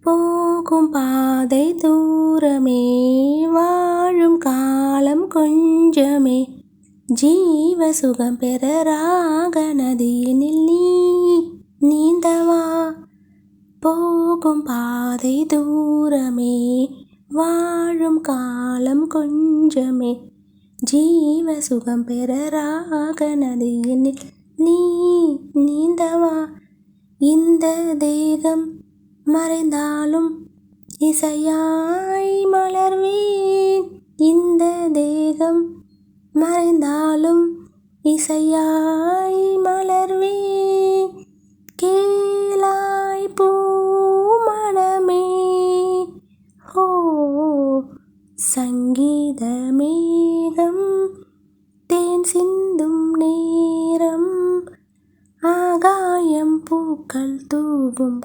போகும் பாதை தூரமே, வாழும் காலம் கொஞ்சமே, ஜீவ சுகம் பெற ராக நதியினில் நீ நீந்தவா. போகும் பாதை தூரமே, வாழும் காலம் கொஞ்சமே, ஜீவ சுகம் பெற ராக நதியினில் நீ நீந்தவா. இந்த தேகம் மறைந்தாலும் இசையாய் மலர்வேன், இந்த தேகம் மறைந்தாலும் இசையாய் மலர்வேன். கேளாய் பூமணமே, ஓ சங்கீத மேகம் தேன் சிந்தும் நேரம், ஆகாயம் பூக்கள் தூவும்